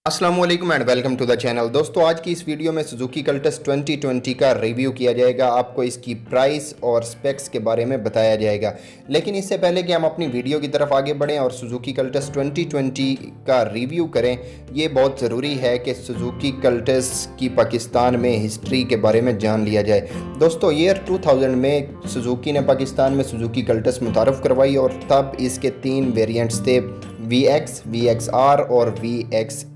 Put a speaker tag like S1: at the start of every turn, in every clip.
S1: अस्सलाम वालेकुम and welcome to the channel. दोस्तों आज की इस वीडियो में सुजुकी कल्टस 2020 का रिव्यू किया जाएगा। आपको इसकी प्राइस और स्पेक्स के बारे में बताया जाएगा। लेकिन इससे पहले कि हम अपनी वीडियो की तरफ आगे बढ़ें और सुजुकी कल्टस 2020 का रिव्यू करें, ये बहुत ज़रूरी है कि सुजुकी कल्टस की पाकिस्तान में हिस्ट्री के बारे में जान लिया जाए। दोस्तों ईयर 2000 में सुजुकी ने पाकिस्तान में सुजुकी कल्टस मुतारफ़ करवाई और तब इसके 3 वेरिएंट्स थे, VX, VXR और VXL।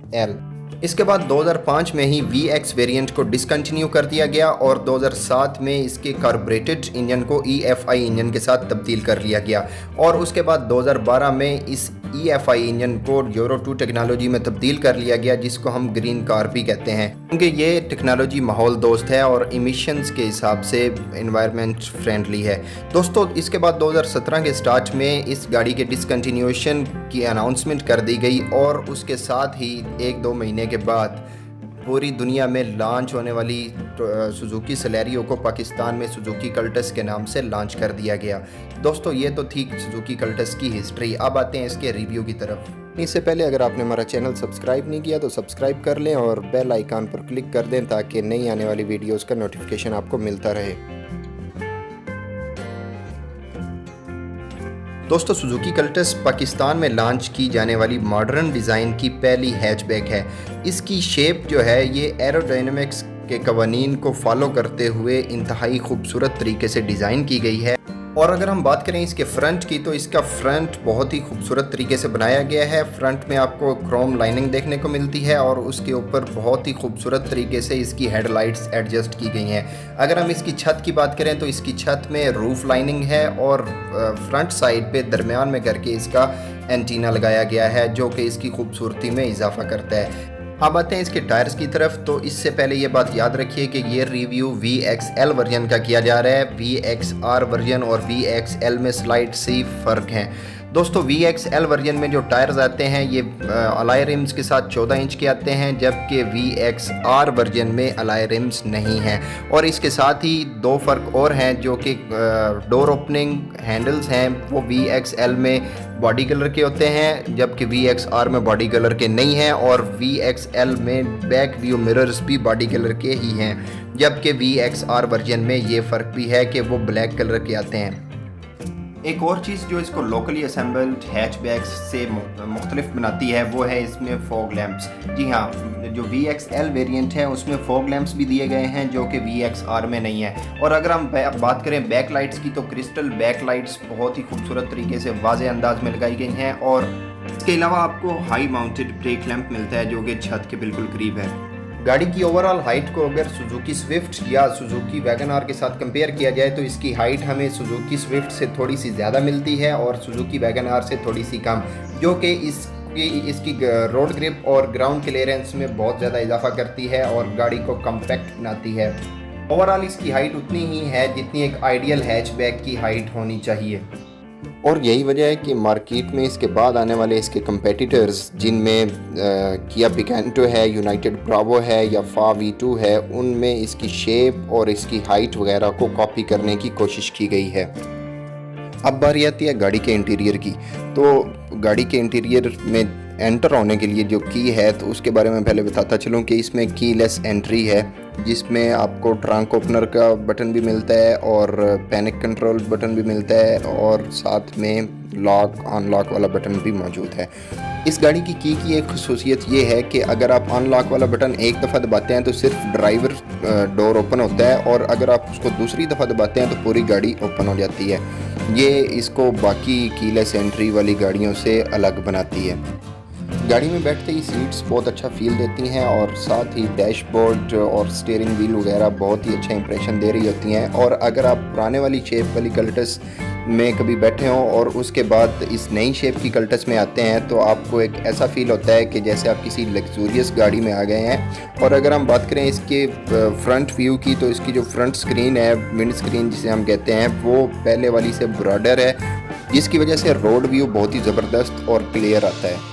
S1: इसके बाद 2005 में ही VX वेरिएंट को डिसकंटिन्यू कर दिया गया और 2007 में इसके कार्बोरेटेड इंजन को EFI इंजन के साथ तब्दील कर लिया गया और उसके बाद 2012 में इस EFI इंजन को यूरो 2 टेक्नोलॉजी में तब्दील कर लिया गया, जिसको हम ग्रीन कार भी कहते हैं, क्योंकि ये टेक्नोलॉजी माहौल दोस्त है और इमिशंस के हिसाब से एनवायरनमेंट फ्रेंडली है। दोस्तों इसके बाद 2017 के स्टार्ट में इस गाड़ी के डिसकंटिन्यूएशन की अनाउंसमेंट कर दी गई और उसके साथ ही 1-2 महीने के बाद पूरी दुनिया में लॉन्च होने वाली सुजुकी सेलेरियो को पाकिस्तान में सुजुकी कल्टस के नाम से लॉन्च कर दिया गया। दोस्तों ये तो थी सुजुकी कल्टस की हिस्ट्री। अब आते हैं इसके रिव्यू की तरफ। इससे पहले अगर आपने हमारा चैनल सब्सक्राइब नहीं किया तो सब्सक्राइब कर लें और बेल आइकन पर क्लिक कर दें ताकि नई आने वाली वीडियोज़ का नोटिफिकेशन आपको मिलता रहे। दोस्तों सुजुकी कल्टस पाकिस्तान में लॉन्च की जाने वाली मॉडर्न डिज़ाइन की पहली हैचबैक है। इसकी शेप जो है ये एरोडायनेमिक्स के कवानीन को फॉलो करते हुए इंतहाई खूबसूरत तरीके से डिज़ाइन की गई है। और अगर हम बात करें इसके फ्रंट की तो इसका फ्रंट बहुत ही खूबसूरत तरीके से बनाया गया है। फ्रंट में आपको क्रोम लाइनिंग देखने को मिलती है और उसके ऊपर बहुत ही खूबसूरत तरीके से इसकी हेडलाइट्स एडजस्ट की गई हैं। अगर हम इसकी छत की बात करें तो इसकी छत में रूफ लाइनिंग है और फ्रंट साइड पे दरमियान में करके इसका एंटीना लगाया गया है, जो कि इसकी खूबसूरती में इजाफा करता है। अब आते हैं इसके टायर्स की तरफ। तो इससे पहले ये बात याद रखिए कि ये रिव्यू VXL वर्जन का किया जा रहा है। VXR वर्जन और VXL में स्लाइड सी फ़र्क है। दोस्तों VXL वर्जन में जो टायर्स आते हैं ये अलाय रिम्स के साथ 14 इंच के आते हैं, जबकि VXR वर्जन में अलाय रिम्स नहीं हैं। और इसके साथ ही 2 फ़र्क और हैं, जो कि डोर ओपनिंग हैंडल्स हैं वो VXL में बॉडी कलर के होते हैं, जबकि VXR में बॉडी कलर के नहीं हैं। और VXL में बैक व्यू मिरर्स भी बॉडी कलर के ही हैं, जबकि VXR वर्जन में ये फ़र्क भी है कि वो ब्लैक कलर के आते हैं। एक और चीज़ जो इसको लोकली असेंबल्ड हैचबैक्स से मुख्तलिफ बनाती है वो है इसमें फॉग लैंप्स। जी हाँ, जो VXL वेरिएंट है उसमें फॉग लैंप्स भी दिए गए हैं, जो कि VXR में नहीं है। और अगर हम बात करें बैक लाइट्स की तो क्रिस्टल बैक लाइट्स बहुत ही खूबसूरत तरीके से वाज़े अंदाज में लगाई गई हैं। और इसके अलावा आपको हाई माउंटेड ब्रेक लैंप मिलता है, जो कि छत के बिल्कुल करीब है। गाड़ी की ओवरऑल हाइट को अगर सुजुकी स्विफ्ट या सुजुकी वैगन आर के साथ कंपेयर किया जाए तो इसकी हाइट हमें सुजुकी स्विफ्ट से थोड़ी सी ज़्यादा मिलती है और सुजुकी वैगन आर से थोड़ी सी कम, जो कि इसकी रोड ग्रिप और ग्राउंड क्लियरेंस में बहुत ज़्यादा इजाफा करती है और गाड़ी को कम्पैक्ट बनाती है। ओवरऑल इसकी हाइट उतनी ही है जितनी एक आइडियल हैचबैक की हाइट होनी चाहिए। और यही वजह है कि मार्केट में इसके बाद आने वाले इसके कंपेटिटर्स, जिनमें किया पिकेंटो है, यूनाइटेड ब्रावो है या फा V2 है, उनमें इसकी शेप और इसकी हाइट वगैरह को कॉपी करने की कोशिश की गई है। अब बारी आती है गाड़ी के इंटीरियर की। तो गाड़ी के इंटीरियर में एंटर होने के लिए जो की है तो उसके बारे में पहले बताता चलूँ कि इसमें कीलेस एंट्री है, जिसमें आपको ट्रंक ओपनर का बटन भी मिलता है और पैनिक कंट्रोल बटन भी मिलता है और साथ में लॉक अनलॉक वाला बटन भी मौजूद है। इस गाड़ी की एक खसूसियत ये है कि अगर आप अनलॉक वाला बटन एक दफ़ा दबाते हैं तो सिर्फ ड्राइवर डोर ओपन होता है और अगर आप उसको दूसरी दफ़ा दबाते हैं तो पूरी गाड़ी ओपन हो जाती है। ये इसको बाकी कीलेस एंट्री वाली गाड़ियों से अलग बनाती है। गाड़ी में बैठते ही सीट्स बहुत अच्छा फील देती हैं और साथ ही डैशबोर्ड और स्टीयरिंग व्हील वगैरह बहुत ही अच्छा इंप्रेशन दे रही होती हैं। और अगर आप पुराने वाली शेप वाली कल्टस में कभी बैठे हों और उसके बाद इस नई शेप की कल्टस में आते हैं तो आपको एक ऐसा फील होता है कि जैसे आप किसी लग्जूरियस गाड़ी में आ गए हैं। और अगर हम बात करें इसके फ्रंट व्यू की तो इसकी जो फ्रंट स्क्रीन है, विंड स्क्रीन जिसे हम कहते हैं, वो पहले वाली से ब्रॉडर है, जिसकी वजह से रोड व्यू बहुत ही ज़बरदस्त और क्लियर आता है।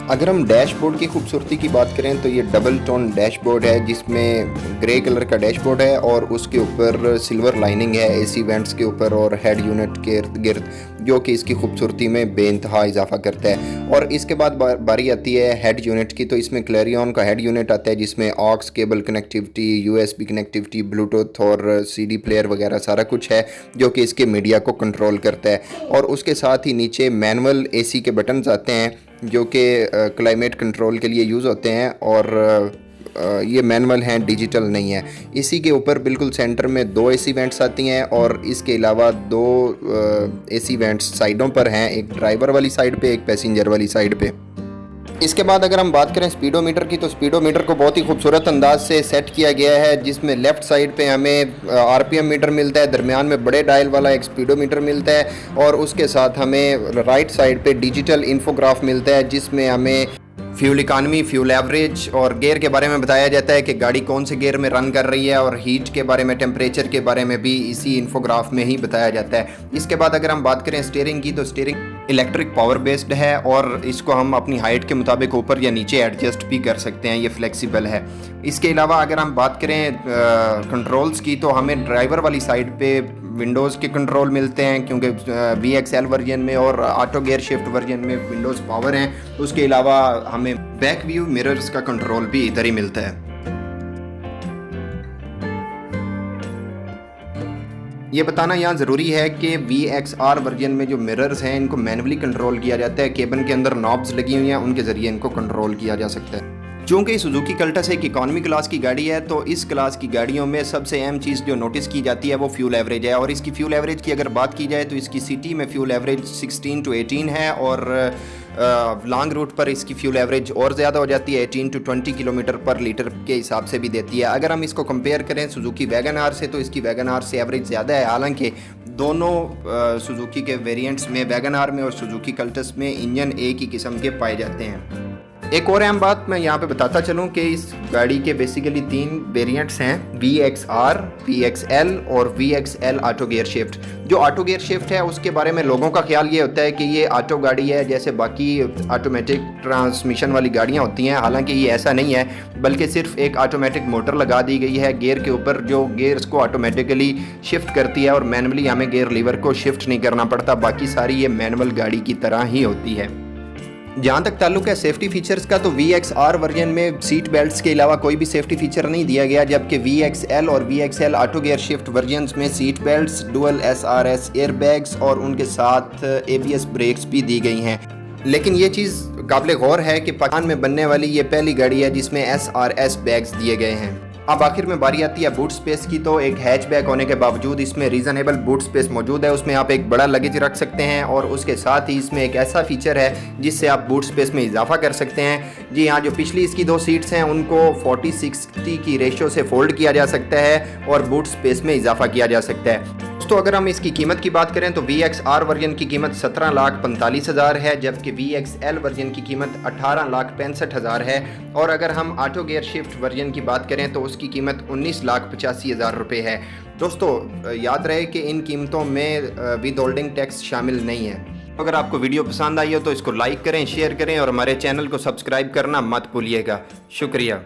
S1: अगर हम डैशबोर्ड की खूबसूरती की बात करें तो ये डबल टोन डैशबोर्ड है, जिसमें ग्रे कलर का डैशबोर्ड है और उसके ऊपर सिल्वर लाइनिंग है AC वेंट्स के ऊपर और हेड यूनिट के इर्द गिर्द, जो कि इसकी खूबसूरती में बेइंतहा इजाफा करता है। और इसके बाद बारी आती है हेड यूनिट की। तो इसमें क्लेरियन का हेड यूनिट आता है जिसमें aux cable connectivity, USB connectivity, Bluetooth और CD प्लेयर वगैरह सारा कुछ है जो कि इसके मीडिया को कंट्रोल करता है। और उसके साथ ही नीचे मैनुअल AC के बटन्स आते हैं जो कि क्लाइमेट कंट्रोल के लिए यूज़ होते हैं और ये मैनुअल हैं, डिजिटल नहीं है। इसी के ऊपर बिल्कुल सेंटर में 2 AC वेंट्स आती हैं और इसके अलावा 2 AC वेंट्स साइडों पर हैं, एक ड्राइवर वाली साइड पे, एक पैसेंजर वाली साइड पे। इसके बाद अगर हम बात करें स्पीडोमीटर की, तो स्पीडोमीटर को बहुत ही खूबसूरत अंदाज से सेट किया गया है जिसमें लेफ़्ट साइड पे हमें RPM मीटर मिलता है, दरमियान में बड़े डायल वाला एक स्पीडोमीटर मिलता है और उसके साथ हमें राइट साइड पे डिजिटल इन्फोग्राफ मिलता है जिसमें हमें फ्यूल इकानमी, फ्यूल एवरेज और गियर के बारे में बताया जाता है कि गाड़ी कौन से गियर में रन कर रही है, और हीट के बारे में, टेम्परेचर के बारे में भी इसी इन्फोग्राफ में ही बताया जाता है। इसके बाद अगर हम बात करें स्टीयरिंग की, तो स्टीयरिंग इलेक्ट्रिक पावर बेस्ड है और इसको हम अपनी हाइट के मुताबिक ऊपर या नीचे एडजस्ट भी कर सकते हैं, ये फ्लेक्सिबल है। इसके अलावा अगर हम बात करें कंट्रोल्स की, तो हमें ड्राइवर वाली साइड पे विंडोज़ के कंट्रोल मिलते हैं क्योंकि VXL वर्जन में और ऑटो गियर शिफ्ट वर्जन में विंडोज़ पावर हैं। उसके अलावा हमें बैक व्यू मिरर्स का कंट्रोल भी इधर ही मिलता है। ये बताना यहाँ ज़रूरी है कि VXR वर्जन में जो मिरर्स हैं इनको मैनुअली कंट्रोल किया जाता है, केबिन के अंदर नॉब्स लगी हुई हैं, उनके ज़रिए इनको कंट्रोल किया जा सकता है। चूँकि सुजुकी कल्टस एक इकॉनमी क्लास की गाड़ी है, तो इस क्लास की गाड़ियों में सबसे अहम चीज़ जो नोटिस की जाती है वो फ्यूल एवरेज है। और इसकी फ्यूल एवरेज की अगर बात की जाए तो इसकी सिटी में फ्यूल एवरेज 16 to 18 है और लॉन्ग रूट पर इसकी फ्यूल एवरेज और ज़्यादा हो जाती है, 18 to 20 किलोमीटर पर लीटर के हिसाब से भी देती है। अगर हम इसको कंपेयर करें सुजुकी वैगन आर से, तो इसकी वैगन आर से एवरेज ज़्यादा है। हालांकि दोनों सुजुकी के वेरिएंट्स में, वैगन आर में और सुजुकी कल्टस में, इंजन एक ही किस्म के पाए जाते हैं। एक और अहम बात मैं यहाँ पे बताता चलूँ कि इस गाड़ी के बेसिकली 3 वेरिएंट्स हैं, VXR, VXL और VXL ऑटो गियर शिफ्ट। जो ऑटो गियर शिफ्ट है उसके बारे में लोगों का ख्याल ये होता है कि ये ऑटो गाड़ी है जैसे बाकी ऑटोमेटिक ट्रांसमिशन वाली गाड़ियाँ होती हैं। हालांकि ये ऐसा नहीं है, बल्कि सिर्फ एक ऑटोमेटिक मोटर लगा दी गई है गियर के ऊपर जो गियर्स को ऑटोमेटिकली शिफ्ट करती है और मैनुअली हमें गियर लीवर को शिफ्ट नहीं करना पड़ता। बाकी सारी ये मैनुअल गाड़ी की तरह ही होती है। जहाँ तक ताल्लुक है सेफ्टी फीचर्स का, तो VXR वर्जन में सीट बेल्ट्स के अलावा कोई भी सेफ्टी फीचर नहीं दिया गया, जबकि VXL और VXL auto gear shift versions में seat belts, dual SRS airbags और उनके साथ ABS ब्रेक्स भी दी गई हैं। लेकिन ये चीज़ काबिल गौर है कि पाकिस्तान में बनने वाली ये पहली गाड़ी है जिसमें SRS बैग्स दिए गए हैं। अब आखिर में बारी आती है बूट स्पेस की। तो एक हैचबैक होने के बावजूद इसमें रीज़नेबल बूट स्पेस मौजूद है, उसमें आप एक बड़ा लगेज रख सकते हैं और उसके साथ ही इसमें एक ऐसा फीचर है जिससे आप बूट स्पेस में इजाफा कर सकते हैं। जी हाँ, जो पिछली इसकी 2 सीट्स हैं उनको 40-60 की रेशो से फोल्ड किया जा सकता है और बूट स्पेस में इजाफा किया जा सकता है। दोस्तों अगर हम इसकी कीमत की बात करें तो VXR वर्जन की कीमत 17,45,000 है, जबकि VXL वर्जन की कीमत 18,65,000 है। और अगर हम ऑटो गियर शिफ्ट वर्जन की बात करें तो उसकी कीमत 19,85,000 रुपये है। दोस्तों याद रहे कि इन कीमतों में विद होल्डिंग टैक्स शामिल नहीं है। अगर आपको वीडियो पसंद आई हो तो इसको लाइक करें, शेयर करें और हमारे चैनल को सब्सक्राइब करना मत भूलिएगा। शुक्रिया।